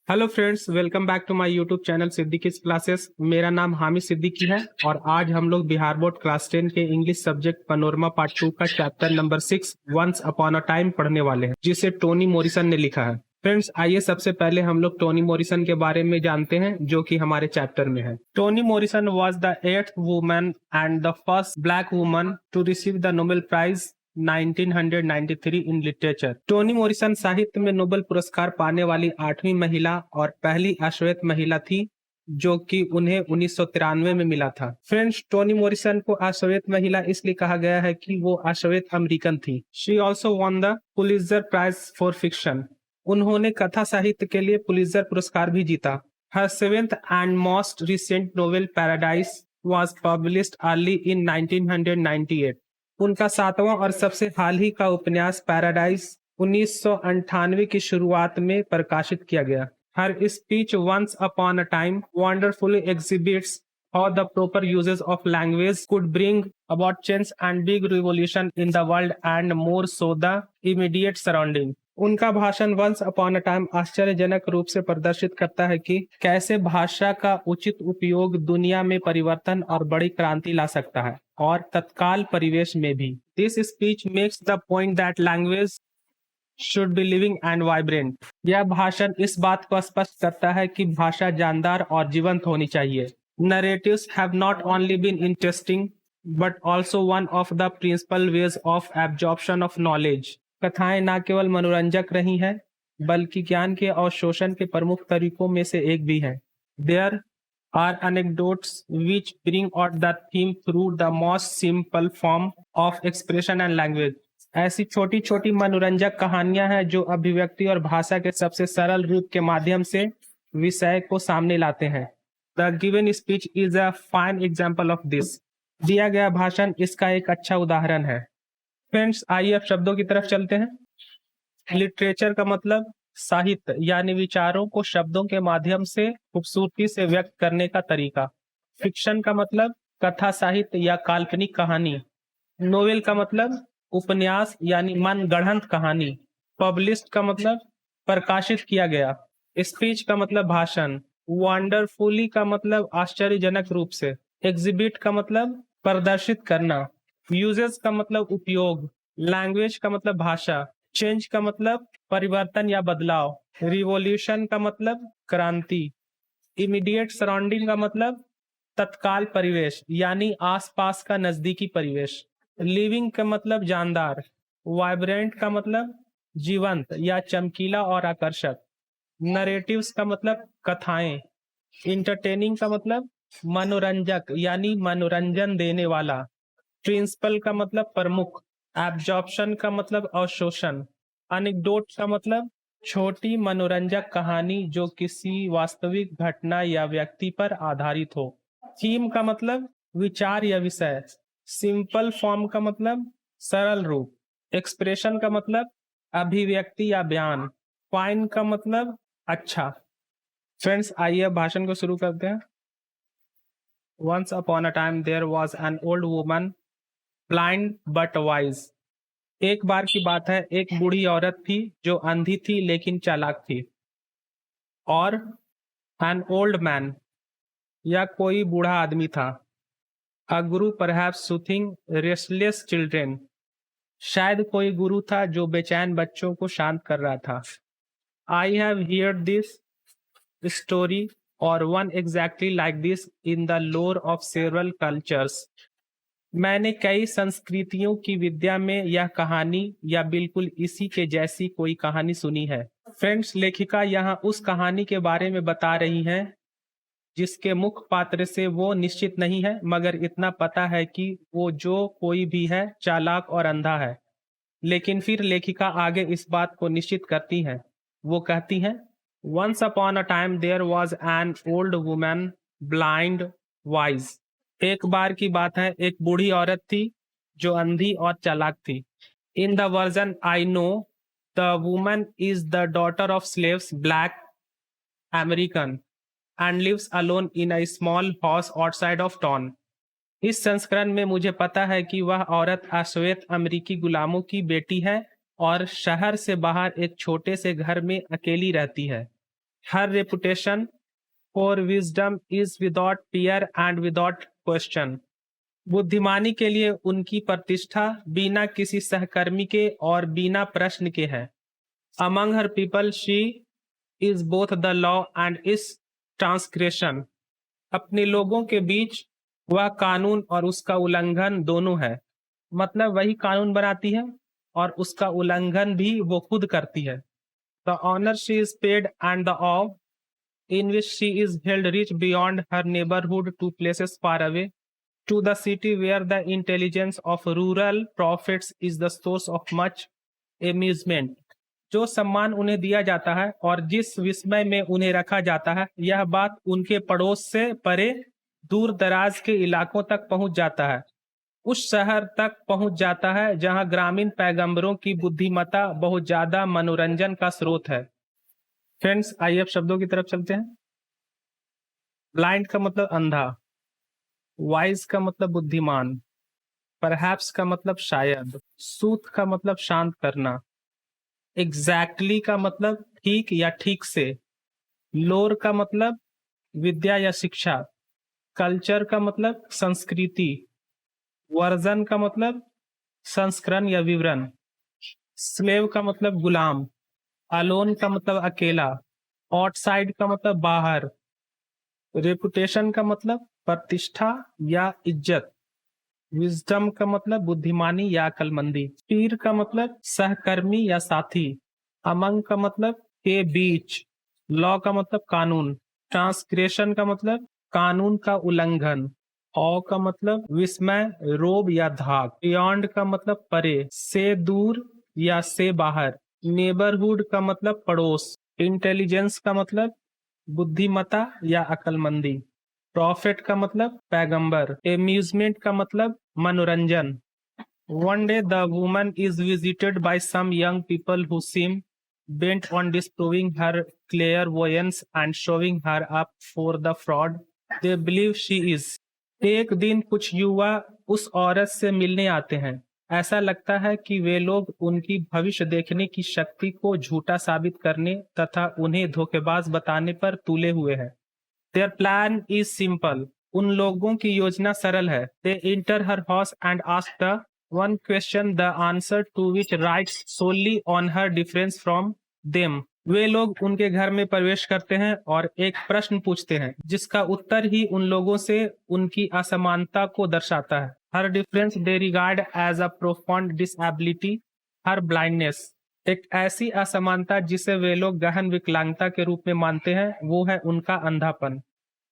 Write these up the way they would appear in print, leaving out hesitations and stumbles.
Hello friends, welcome back to my YouTube channel Siddiqui's classes. मेरा नाम हामिद सिद्दीकी है और आज हम लोग बिहार बोर्ड क्लास 10 के इंग्लिश सब्जेक्ट पैनोरमा पार्ट 2 का chapter number 6 once upon a time पढ़ने वाले हैं, जिसे टोनी मॉरिसन ने लिखा है। फ्रेंड्स, आइए सबसे पहले हम लोग टोनी मॉरिसन के बारे में जानते हैं, जो कि हमारे चैप्टर में है। Toni Morrison was the 8th woman and the first black woman to receive the Nobel Prize 1993 in literature. Toni Morrison साहित्य में नोबेल पुरस्कार पाने वाली 8वीं महिला और पहली अश्वेत महिला थी, जो कि उन्हें 1993 में मिला था। फ्रेंड्स, टोनी मॉरिसन को अश्वेत महिला इसलिए कहा गया है कि वो अश्वेत अमेरिकन थी। She also won the Pulitzer Prize for fiction. उन्होंने कथा साहित्य के लिए पुलित्जर पुरस्कार भी जीता। Her 7th and most recent novel Paradise was published early in 1998। उनका 7वां और सबसे हाल ही का उपन्यास पैराडाइज 1998 की शुरुआत में प्रकाशित किया गया। Her speech once upon a time wonderfully exhibits how the proper uses of language could bring about change and big revolution in the world and more so the immediate surrounding। उनका भाषण once upon a time आश्चर्यजनक रूप से प्रदर्शित करता है कि कैसे भाषा का उचित उपयोग दुनिया में परिवर्तन और बड़ी क्रांति ला सकता है, और तत्काल परिवेश में भी। This speech makes the point that language should be living and vibrant. यह भाषण इस बात को स्पष्ट करता है कि भाषा जानदार और जीवंत होनी चाहिए। Narratives have not only been interesting but also one of the principal ways of absorption of knowledge। कथाएं न केवल मनोरंजक रही हैं, बल्कि ज्ञान के अवशोषण के प्रमुख तरीकों में से एक भी है। There are anecdotes which bring out the theme through the most simple form of expression and language। ऐसी छोटी छोटी मनोरंजक कहानियां हैं जो अभिव्यक्ति और भाषा के सबसे सरल रूप के माध्यम से विषय को सामने लाते हैं। The given speech is a fine example of this। दिया गया भाषण इसका एक अच्छा उदाहरण है। फ्रेंड्स, आइए अब शब्दों की तरफ चलते हैं। लिटरेचर का मतलब साहित्य यानी विचारों को शब्दों के माध्यम से खूबसूरती से व्यक्त करने का तरीका। फिक्शन का मतलब कथा साहित्य या काल्पनिक कहानी। नोवेल का मतलब उपन्यास यानी मनगढ़ंत कहानी। पब्लिश्ड का मतलब प्रकाशित किया गया। स्पीच का मतलब भाषण। वंडरफुली का मतलब आश्चर्यजनक रूप से। एग्जिबिट का मतलब प्रदर्शित करना। यूजेस का मतलब उपयोग। लैंग्वेज का मतलब भाषा। चेंज का मतलब परिवर्तन या बदलाव। रिवॉल्यूशन का मतलब क्रांति। इमीडिएट सराउंडिंग का मतलब तत्काल परिवेश यानी आसपास का नजदीकी परिवेश। लिविंग का मतलब जानदार। वाइब्रेंट का मतलब जीवंत या चमकीला और आकर्षक। नरेटिव्स का मतलब कथाएं। इंटरटेनिंग का मतलब मनोरंजक यानी मनोरंजन देने वाला। प्रिंसिपल का मतलब प्रमुख। एब्जॉर्प्शन का मतलब अवशोषण। एनेक्डोट का मतलब छोटी मनोरंजक कहानी जो किसी वास्तविक घटना या व्यक्ति पर आधारित हो। थीम का मतलब विचार या विषय। सिंपल फॉर्म का मतलब सरल रूप। एक्सप्रेशन का मतलब अभिव्यक्ति या बयान। फाइन का मतलब अच्छा। फ्रेंड्स, आइए भाषण को शुरू करते हैं। Once upon a time there was an old woman, blind but wise। एक बार की बात है, एक बूढ़ी औरत थी जो अंधी थी लेकिन चालाक थी। और an old man, या कोई बूढ़ा आदमी था। A guru perhaps soothing restless children। शायद कोई गुरु था जो बेचैन बच्चों को शांत कर रहा था। I have heard this story or one exactly like this in the lore of several cultures। मैंने कई संस्कृतियों की विद्या में यह कहानी या बिल्कुल इसी के जैसी कोई कहानी सुनी है। फ्रेंड्स, लेखिका यहाँ उस कहानी के बारे में बता रही हैं जिसके मुख्य पात्र से वो निश्चित नहीं है, मगर इतना पता है कि वो जो कोई भी है चालाक और अंधा है। लेकिन फिर लेखिका आगे इस बात को निश्चित करती हैं। वो कहती हैं, Once upon a time there was an old woman, blind, wise। एक बार की बात है, एक बूढ़ी औरत थी जो अंधी और चालाक थी। In the version I know, the woman is the daughter of slaves, black, American, and lives alone in a small house outside of town। इस संस्करण में मुझे पता है कि वह औरत अश्वेत अमेरिकी गुलामों की बेटी है और शहर से बाहर एक छोटे से घर में अकेली रहती है। Her reputation for wisdom is without fear and without question. बुद्धिमानी के लिए उनकी प्रतिष्ठा बिना किसी सहकर्मी के और बिना प्रश्न के है। Among her people she is both the law and is transgression. अपने लोगों के बीच वह कानून और उसका उल्लंघन दोनों है। मतलब वही कानून बनाती है और उसका उल्लंघन भी वो खुद करती है। The honour she is paid and the awe in which she is held reach beyond her neighborhood to places far away, to the city where the intelligence of rural prophets is the source of much amusement। जो सम्मान उन्हें दिया जाता है और जिस विस्मय में उन्हें रखा जाता है, यह बात उनके पड़ोस से परे दूर दराज के इलाकों तक पहुंच जाता है, उस शहर तक पहुंच जाता है जहां ग्रामीण पैगंबरों की बुद्धिमत्ता बहुत ज्यादा मनोरंजन का स्रोत है। फ्रेंड्स, आइए अब शब्दों की तरफ चलते हैं। ब्लाइंड का मतलब अंधा, वाइज का मतलब बुद्धिमान, परहैप्स का मतलब शायद, सूथ का मतलब शांत करना, एग्जैक्टली का मतलब ठीक या ठीक से, लोर का मतलब विद्या या शिक्षा, कल्चर का मतलब संस्कृति, वर्जन का मतलब संस्करण या विवरण, स्लेव का मतलब गुलाम, अलोन का मतलब अकेला, आउटसाइड का मतलब बाहर, रेपुटेशन का मतलब प्रतिष्ठा या इज्जत, विजडम का मतलब बुद्धिमानी या अक्लमंदी, पीर का मतलब सहकर्मी या साथी, अमंग का मतलब के बीच, लॉ का मतलब कानून, ट्रांसग्रेशन का मतलब कानून का उल्लंघन, ऑ का मतलब विस्मय, रोब या धाक, बियॉन्ड का मतलब परे, से दूर या से बाहर, नेबरहुड का मतलब पड़ोस, इंटेलिजेंस का मतलब बुद्धिमत्ता या अक्लमंदी, प्रॉफिट का मतलब पैगंबर, एम्यूजमेंट का मतलब मनोरंजन। One day the woman is visited by some young people who seem bent on disproving her clairvoyance and showing her up for the fraud they believe she is। एक दिन कुछ युवा उस औरत से मिलने आते हैं। ऐसा लगता है कि वे लोग उनकी भविष्य देखने की शक्ति को झूठा साबित करने तथा उन्हें धोखेबाज बताने पर तुले हुए हैं। Their plan is simple। उन लोगों की योजना सरल है। They enter her house and ask the one question the answer to which writes solely on her difference from them। वे लोग उनके घर में प्रवेश करते हैं और एक प्रश्न पूछते हैं जिसका उत्तर ही उन लोगों से उनकी असमानता को दर्शाता है। Her difference they regard as a profound disability, her blindness। एक ऐसी असमानता जिसे वे लोग गहन विकलांगता के रूप में मानते हैं, वो है उनका अंधापन।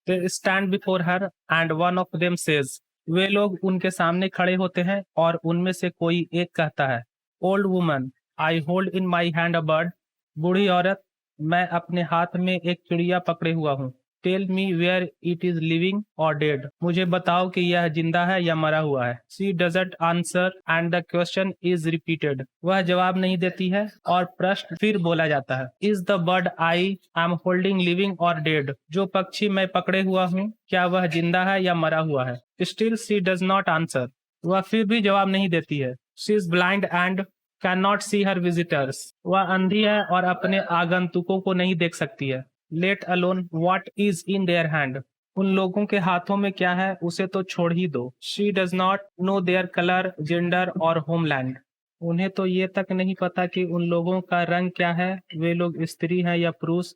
They stand before her and one of them says। वे लोग उनके सामने खड़े होते हैं और उनमें से कोई एक कहता है, old woman I hold in my hand a bird. बूढ़ी औरत, मैं अपने हाथ में एक चिड़िया पकड़े हुआ हूँ। Tell me where it is living और डेड। मुझे बताओ कि यह जिंदा है या मरा हुआ है। She doesn't answer and the question is repeated. वह जवाब नहीं देती है और प्रश्न फिर बोला जाता है। Is the bird I am holding living और डेड। जो पक्षी मैं पकड़े हुआ हूँ, क्या वह जिंदा है या मरा हुआ है। Still she does not answer. वह फिर भी जवाब नहीं देती है। She is blind and can not see her visitors. वह अंधी है और अपने आगंतुकों को नहीं देख सकती है। Let alone what is in their hand. उन लोगों के हाथों में क्या है उसे तो छोड़ ही दो। She does not know their colour, gender और होमलैंड। उन्हें तो ये तक नहीं पता कि उन लोगों का रंग क्या है, वे लोग स्त्री हैं या पुरुष,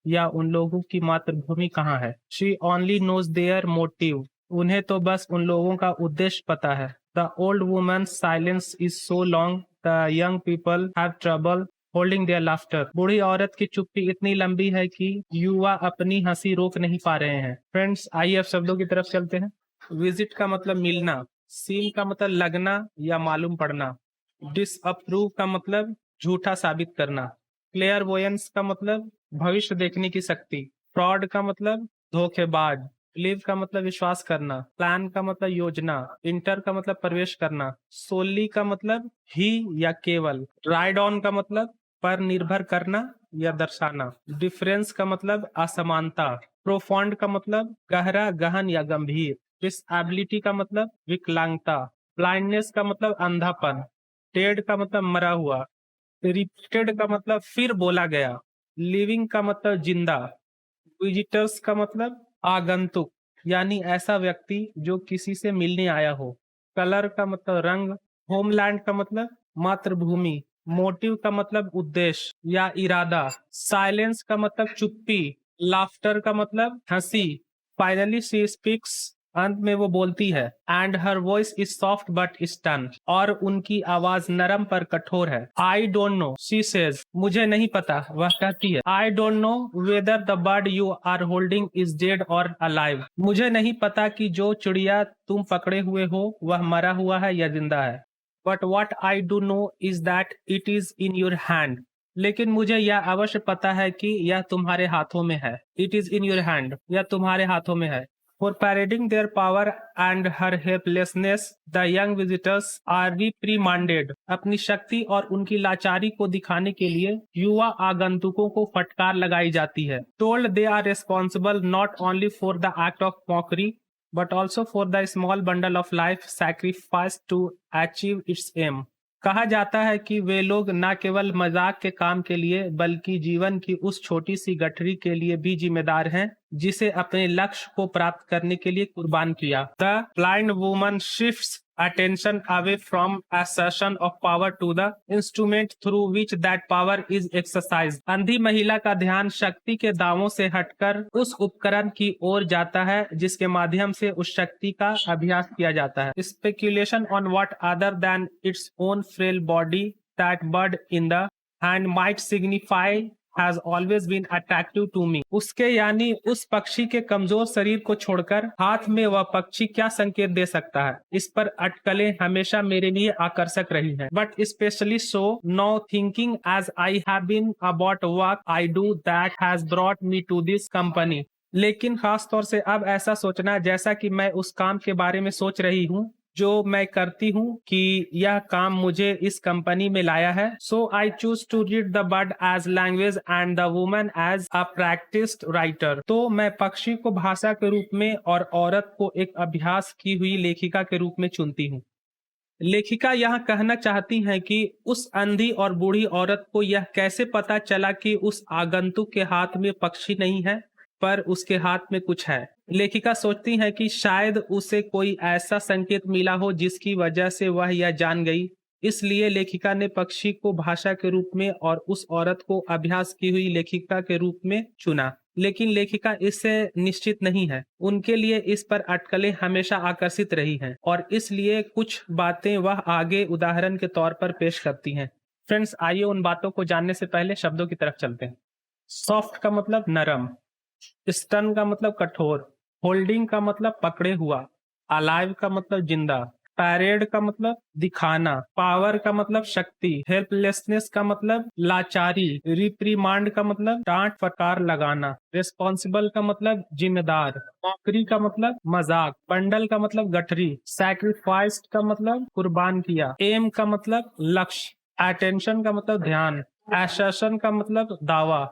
या उन लोगों की मातृभूमि कहाँ है। She only knows their motive. उन्हें तो बस उन लोगों का उद्देश्य पता है। The old woman silence is so long the young people have trouble holding their laughter. बूढ़ी औरत की चुप्पी इतनी लंबी है कि युवा अपनी हंसी रोक नहीं पा रहे हैं। फ्रेंड्स, आइए अब शब्दों की तरफ चलते हैं। विजिट का मतलब मिलना, सीम का मतलब लगना या मालूम पड़ना, डिसअप्रूव का मतलब झूठा साबित करना, क्लेयरवोयंस का मतलब भविष्य देखने की शक्ति, फ्रॉड का मतलब धोखेबाज, बिलीव का मतलब विश्वास करना, प्लान का मतलब योजना, इंटर का मतलब प्रवेश करना, सोली का मतलब ही या केवल, राइड ऑन का मतलब पर निर्भर करना या दर्शाना, डिफरेंस का मतलब असमानता, प्रोफाउंड का मतलब गहरा, गहन या गंभीर, डिसएबिलिटी का मतलब विकलांगता, ब्लाइंडनेस का मतलब अंधापन, डेड का मतलब मरा हुआ, रिपीटेड का मतलब फिर बोला गया, लिविंग का मतलब जिंदा, विजिटर्स का मतलब आगंतुक यानी ऐसा व्यक्ति जो किसी से मिलने आया हो, कलर का मतलब रंग, होमलैंड का मतलब मातृभूमि, मोटिव का मतलब उद्देश्य या इरादा, साइलेंस का मतलब चुप्पी, लाफ्टर का मतलब हंसी, फाइनली शी स्पीक्स, अंत में वो बोलती है, and her voice is soft but stern, और उनकी आवाज नरम पर कठोर है। I don't know she says, मुझे नहीं पता, वह कहती है। I don't know whether the bird you are holding is dead और अलाइव, मुझे नहीं पता कि जो चिड़िया तुम पकड़े हुए हो वह मरा हुआ है या जिंदा है। But what I do know is that it is in your hand, लेकिन मुझे यह अवश्य पता है कि यह तुम्हारे हाथों में है। It is in your hand, यह तुम्हारे हाथों में है। For parading their power and her helplessness, the young visitors are reprimanded. अपनी शक्ति और उनकी लाचारी को दिखाने के लिए युवा आगंतुकों को फटकार लगाई जाती है। Told they are responsible not only for the act of mockery, but also for the small bundle of life sacrificed to achieve its aim. कहा जाता है कि वे लोग न केवल मजाक के काम के लिए बल्कि जीवन की उस छोटी सी गठरी के लिए भी जिम्मेदार हैं जिसे अपने लक्ष्य को प्राप्त करने के लिए कुर्बान किया। The blind woman shifts attention away from assertion of power to the instrument through which that power is exercised. अंधी महिला का ध्यान शक्ति के दावों से हटकर उस उपकरण की ओर जाता है जिसके माध्यम से उस शक्ति का अभ्यास किया जाता है। Speculation on what other than its own frail body that bird in the hand might signify has always been attractive to me. उसके यानी उस पक्षी के कमजोर शरीर को छोड़कर हाथ में वह पक्षी क्या संकेत दे सकता है, इस पर अटकलें हमेशा मेरे लिए आकर्षक रही हैं। But especially so now thinking as I have been about what I do that has brought me to this company. लेकिन खास तौर से अब ऐसा सोचना जैसा कि मैं उस काम के बारे में सोच रही हूँ जो मैं करती हूँ कि यह काम मुझे इस कंपनी में लाया है। So I choose to read the bird as language and the woman as a practised writer. तो मैं पक्षी को भाषा के रूप में और औरत को एक अभ्यास की हुई लेखिका के रूप में चुनती हूँ। लेखिका यह कहना चाहती हैं कि उस अंधी और बूढ़ी औरत को यह कैसे पता चला कि उस आगंतुक के हाथ में पक्षी नहीं है पर उसके हाथ में कुछ है। लेखिका सोचती है कि शायद उसे कोई ऐसा संकेत मिला हो जिसकी वजह से वह यह जान गई। इसलिए लेखिका ने पक्षी को भाषा के रूप में और उस औरत को अभ्यास की हुई लेखिका के रूप में चुना। लेकिन लेखिका इससे निश्चित नहीं है। उनके लिए इस पर अटकलें हमेशा आकर्षित रही हैं और इसलिए कुछ बातें वह आगे उदाहरण के तौर पर पेश करती हैं। फ्रेंड्स, आइए उन बातों को जानने से पहले शब्दों की तरफ चलते हैं। सॉफ्ट का मतलब नरम, स्टन का मतलब कठोर, होल्डिंग का मतलब पकड़े हुआ, अलाइव का मतलब जिंदा, पैरेड का मतलब दिखाना, पावर का मतलब शक्ति, हेल्पलेसनेस का मतलब लाचारी, रिप्रीमांड का मतलब डांट फटकार लगाना, रिस्पॉन्सिबल का मतलब जिम्मेदार, मॉकरी का मतलब मजाक, बंडल का मतलब गठरी, सैक्रिफाइस्ड का मतलब कुर्बान किया, एम का मतलब लक्ष्य, अटेंशन का मतलब ध्यान, एसर्शन का मतलब दावा,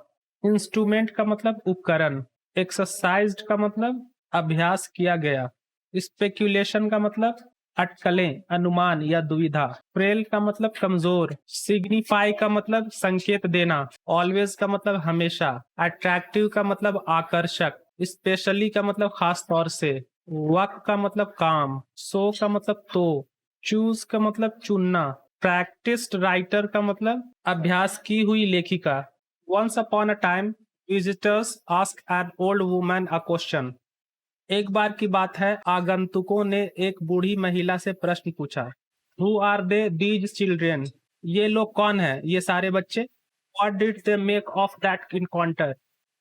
इंस्ट्रूमेंट का मतलब उपकरण, एक्सरसाइज्ड का मतलब अभ्यास किया गया, स्पेक्यूलेशन का मतलब अटकलें, अनुमान या दुविधा, फ्रेल का मतलब कमजोर, सिग्निफाई का मतलब संकेत देना, ऑलवेज का मतलब हमेशा, अट्रैक्टिव का मतलब आकर्षक, स्पेशली का मतलब खास तौर से, वक का मतलब काम, सो का मतलब तो, चूज का मतलब चुनना, प्रैक्टिस्ड राइटर का मतलब अभ्यास की हुई लेखिका। Once upon a time, visitors asked an old woman a question. एक बार की बात है, आगंतुकों ने एक बूढ़ी महिला से प्रश्न पूछा। Who are they, these children? ये लोग कौन हैं? ये सारे बच्चे? What did they make of that encounter?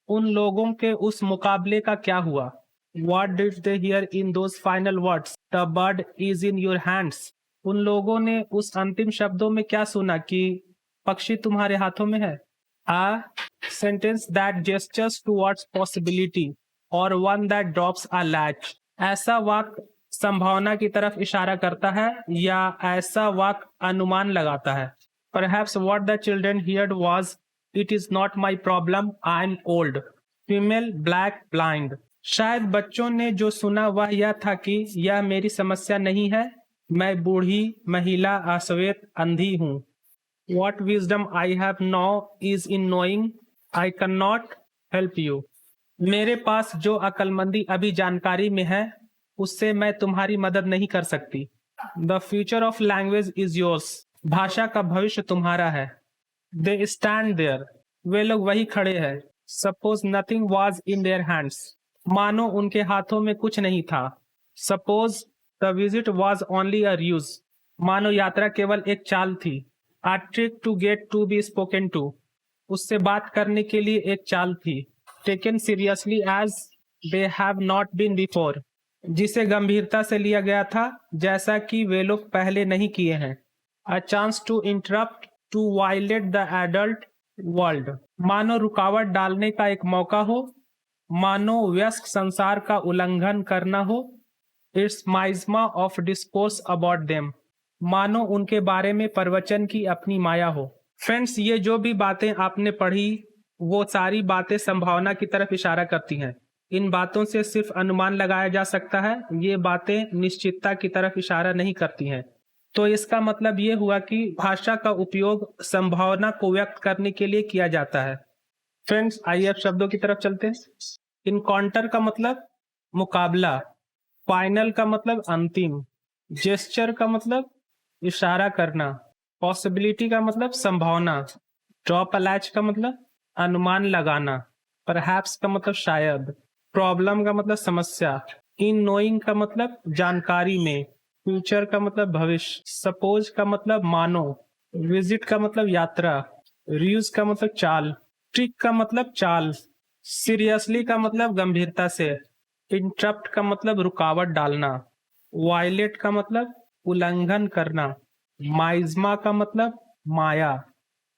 उन लोगों के उस मुकाबले का क्या हुआ? What did they hear in those final words? The bird is in your hands. उन लोगों ने उस अंतिम शब्दों में क्या सुना कि पक्षी तुम्हारे हाथों में है? A sentence that gestures towards possibility or one that drops a latch. ऐसा वाक्य संभावना की तरफ इशारा करता है या ऐसा वाक्य अनुमान लगाता है। Perhaps what the children heard was, "It is not my problem, I am old, female, black, blind." शायद बच्चों ने जो सुना वह यह था कि यह मेरी समस्या नहीं है, मैं बूढ़ी महिला अश्वेत अंधी हूँ। What wisdom I have now is in knowing I can not help you. मेरे पास जो अक्लमंदी अभी जानकारी में है उससे मैं तुम्हारी मदद नहीं कर सकती। The future of language is yours. भाषा का भविष्य तुम्हारा है। They stand there. वे लोग वही खड़े हैं। Suppose nothing was in their hands. मानो उनके हाथों में कुछ नहीं था। Suppose the visit was only a ruse. मानो यात्रा केवल एक चाल थी। A trick to get to be spoken to. उससे बात करने के लिए एक चाल थी। Taken seriously as they have not been before. जिसे गंभीरता से लिया गया था जैसा कि वे लोग पहले नहीं किए हैं। A chance to interrupt to violate the adult world. मानो रुकावट डालने का एक मौका हो। मानो व्यस्क संसार का उल्लंघन करना हो। It's miasma of discourse about them. मानो उनके बारे में प्रवचन की अपनी माया हो। फ्रेंड्स, ये जो भी बातें आपने पढ़ी वो सारी बातें संभावना की तरफ इशारा करती हैं। इन बातों से सिर्फ अनुमान लगाया जा सकता है। ये बातें निश्चितता की तरफ इशारा नहीं करती हैं। तो इसका मतलब ये हुआ कि भाषा का उपयोग संभावना को व्यक्त करने के लिए किया जाता है। फ्रेंड्स, आइए अब शब्दों की तरफ चलते हैं। इनकाउंटर का मतलब मुकाबला। फाइनल का मतलब अंतिम। जेस्चर का मतलब इशारा करना। पॉसिबिलिटी का मतलब संभावना। ड्रॉप अ लैच का मतलब अनुमान लगाना। परहैप्स का मतलब शायद। प्रॉब्लम का मतलब समस्या। इन नोइंग का मतलब जानकारी में। फ्यूचर का मतलब भविष्य। सपोज का मतलब मानो। विजिट का मतलब यात्रा। रीयूज का मतलब चाल। ट्रिक का मतलब चाल। सीरियसली का मतलब गंभीरता से। इंटरप्ट का मतलब रुकावट डालना। वायलेट का मतलब उल्लंघन करना। माइज्मा का मतलब माया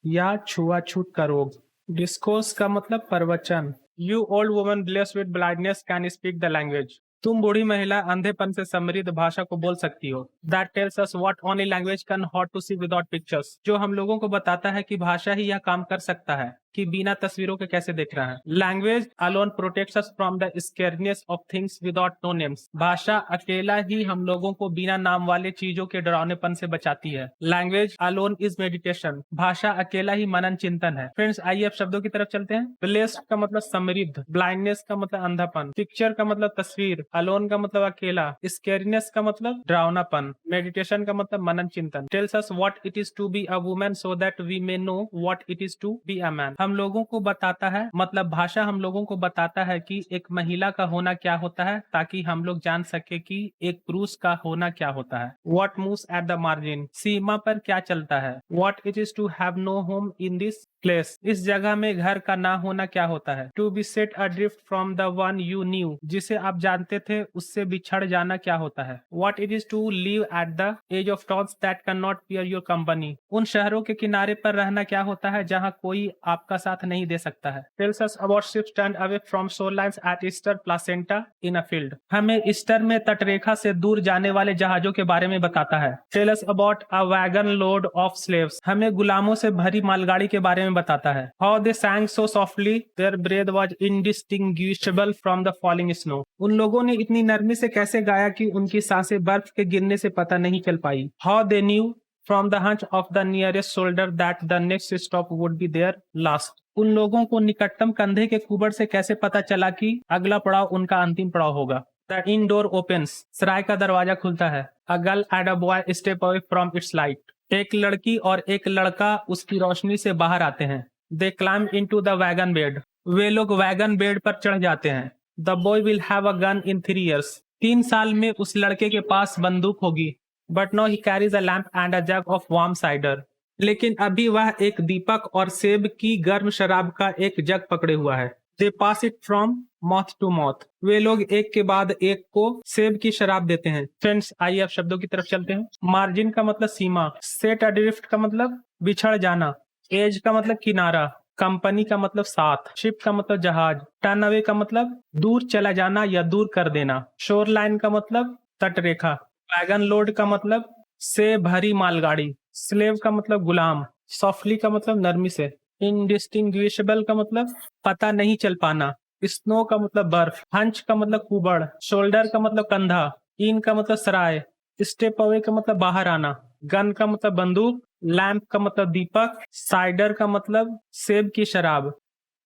या छुआछूत का रोग। डिस्कोर्स का मतलब प्रवचन। You old woman blessed with blindness can speak the language. तुम बूढ़ी महिला अंधेपन से समृद्ध भाषा को बोल सकती हो। That tells us what only language can how to see without pictures. जो हम लोगों को बताता है कि भाषा ही यह काम कर सकता है कि बिना तस्वीरों के कैसे देख रहा है। Language alone protects us from the scariness of things without no names. भाषा अकेला ही हम लोगों को बिना नाम वाले चीजों के डरावनेपन से बचाती है। Language alone is meditation. भाषा अकेला ही मनन चिंतन है। फ्रेंड्स, आइए अब शब्दों की तरफ चलते हैं। ब्लेस्ड का मतलब समृद्ध। ब्लाइंडनेस का मतलब अंधापन। पिक्चर का मतलब तस्वीर। अलोन का मतलब अकेला। स्कैरीनेस का मतलब डरावनापन। मेडिटेशन का मतलब मनन चिंतन। Tells us what it is to be a woman so that we may know what it is to be a man. हम लोगों को बताता है, मतलब भाषा हम लोगों को बताता है कि एक महिला का होना क्या होता है, ताकि हम लोग जान सके कि एक पुरुष का होना क्या होता है। What moves at the margin. सीमा पर क्या चलता है। What it is to have no home in this place. इस जगह में घर का ना होना क्या होता है। To be set adrift from the one you knew. जिसे आप जानते थे उससे बिछड़ जाना क्या होता है। What it is to live at the edge of towns that can not bear your company. उन शहरों के किनारे पर रहना क्या होता है जहाँ कोई आपका साथ नहीं दे सकता है। Tells us about ship stand away from shore lines at Easter placenta in a field. हमें ईस्टर में तटरेखा से दूर जाने वाले जहाजों के बारे में बताता है। Tell us about a wagon load of slaves. हमें गुलामों से भरी मालगाड़ी के बारे में बताता है। How they sang so softly their breath was indistinguishable from the falling snow। उन लोगों ने इतनी नरमी से कैसे गाया कि उनकी सांसें बर्फ के गिरने से पता नहीं चल पाई। How they knew from the hunch of the nearest shoulder that the next stop would be their last। उन लोगों को निकटतम कंधे के कुबड़ से कैसे पता चला कि अगला पड़ाव उनका अंतिम पड़ाव होगा। The indoor opens। सराय का दरवाजा खुलता है। A girl and a boy step away from its light। एक लड़की और एक लड़का उसकी रोशनी से बाहर आते हैं। They climb into the wagon bed. वे लोग वैगन बेड पर चढ़ जाते हैं। The boy will have a gun in 3 years। 3 साल में उस लड़के के पास बंदूक होगी। But no he carries a lamp and a jug of warm cider. लेकिन अभी वह एक दीपक और सेब की गर्म शराब का एक जग पकड़े हुआ है। They pass it from mouth to mouth. वे लोग एक के बाद एक को सेब की शराब देते हैं। फ्रेंड्स, आइए अब शब्दों की तरफ चलते हैं। मार्जिन का मतलब सीमा। सेट अड्रिफ्ट का मतलब बिछड़ जाना। एज का मतलब किनारा। कंपनी का मतलब साथ। शिप का मतलब जहाज। टर्न अवे का मतलब दूर चला जाना या दूर कर देना। शोर लाइन का मतलब तटरेखा। वैगन लोड का मतलब से भरी मालगाड़ी। स्लेव का मतलब गुलाम। सॉफ्टली का मतलब नरमी से। इनडिस्टिंग्विशेबल का मतलब पता नहीं चल पाना। स्नो का मतलब बर्फ। हंच का मतलब कुबड़। शोल्डर का मतलब कंधा। इन का मतलब सराय। स्टेप अवे का मतलब बाहर आना। गन का मतलब बंदूक। लैंप का मतलब दीपक। साइडर का मतलब सेब की शराब।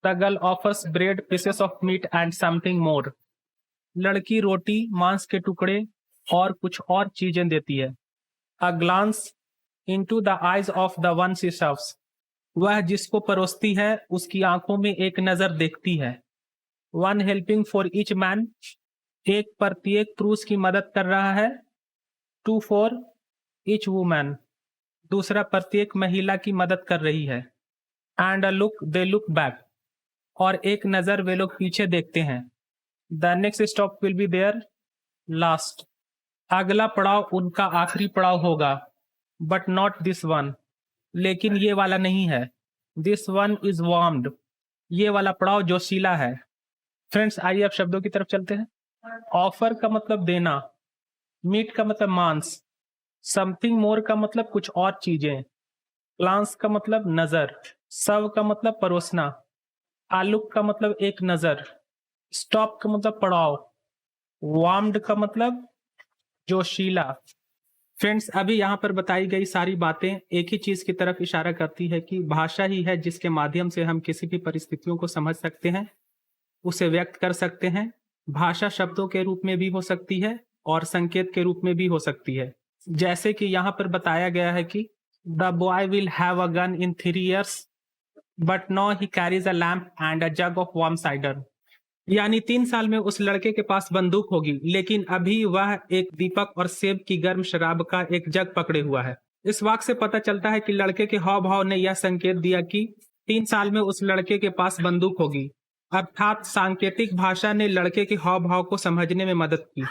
The girl offers bread, pieces of meat and something more. लड़की रोटी, मांस के टुकड़े और कुछ और चीजें देती है। A glance into the eyes of the one she serves. वह जिसको परोसती है उसकी आंखों में एक नजर देखती है। One helping for each man. एक प्रत्येक पुरुष की मदद कर रहा है। Two for each woman. दूसरा प्रत्येक महिला की मदद कर रही है। And a look they look back. और एक नजर वे लोग पीछे देखते हैं। The next stop will be their last. अगला पड़ाव उनका आखिरी पड़ाव होगा। But not this one. लेकिन ये वाला नहीं है। This one is warmed. ये वाला पड़ाव जोशीला है। फ्रेंड्स, आइए अब शब्दों की तरफ चलते हैं। ऑफर का मतलब देना। मीट का मतलब मांस। समथिंग मोर का मतलब कुछ और चीजें। ग्लांस का मतलब नजर। सर्व का मतलब परोसना। आलू का मतलब एक नजर। स्टॉप का मतलब पड़ाव। वार्म्ड का मतलब जोशीला। फ्रेंड्स, अभी यहाँ पर बताई गई सारी बातें एक ही चीज की तरफ इशारा करती है कि भाषा ही है जिसके माध्यम से हम किसी भी परिस्थितियों को समझ सकते हैं, उसे व्यक्त कर सकते हैं। भाषा शब्दों के रूप में भी हो सकती है और संकेत के रूप में भी हो सकती है। जैसे कि यहाँ पर बताया गया है कि the boy will have a gun in 3 years but no he carries a lamp and a jug of warm cider. यानी 3 साल में उस लड़के के पास बंदूक होगी, लेकिन अभी वह एक दीपक और सेब की गर्म शराब का एक जग पकड़े हुआ है। इस वाक्य से पता चलता है कि लड़के के हाव भाव ने यह संकेत दिया कि 3 साल में उस लड़के के पास बंदूक होगी। अर्थात सांकेतिक भाषा ने लड़के के हाव भाव को समझने में मदद की।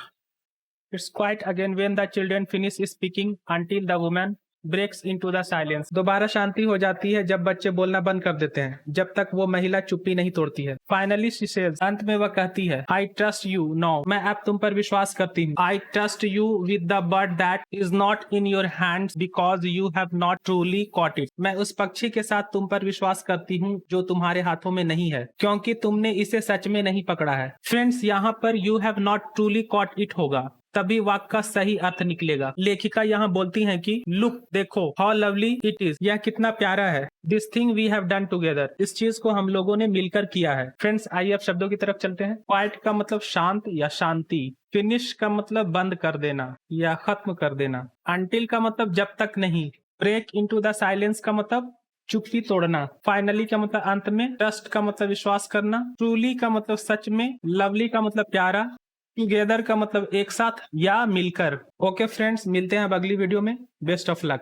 It's quiet again when the children finish speaking until the woman breaks into the silence. दोबारा शांति हो जाती है जब बच्चे बोलना बंद कर देते हैं, जब तक वो महिला चुप्पी नहीं तोड़ती है। Finally she says, अंत में वह कहती है, I trust you now. मैं अब तुम पर विश्वास करती हूँ। I trust you with the bird that is not in your hands because you have not truly caught it. मैं उस पक्षी के साथ तुम पर विश्वास करती हूँ जो तुम्हारे हाथों में नहीं है, क्योंकि तुमने इसे सच में नहीं पकड़ा है। फ्रेंड्स, यहाँ पर you have not truly caught it होगा, तभी वाक्य का सही अर्थ निकलेगा। लेखिका यहाँ बोलती हैं कि लुक, देखो, हाउ लवली इट इज, यह कितना प्यारा है। This thing we have done together, इस चीज को हम लोगों ने मिलकर किया है। फ्रेंड्स, आइए अब शब्दों की तरफ चलते हैं। क्वाइट का मतलब शांत या शांति। फिनिश का मतलब बंद कर देना या खत्म कर देना। अंटिल का मतलब जब तक नहीं। ब्रेक इनटू द साइलेंस का मतलब चुप्पी तोड़ना। फाइनली का मतलब अंत में। ट्रस्ट का मतलब विश्वास करना। ट्रूली का मतलब सच में। लवली का मतलब प्यारा। टुगेदर का मतलब एक साथ या मिलकर। ओके फ्रेंड्स, मिलते हैं अब अगली वीडियो में। Best of luck.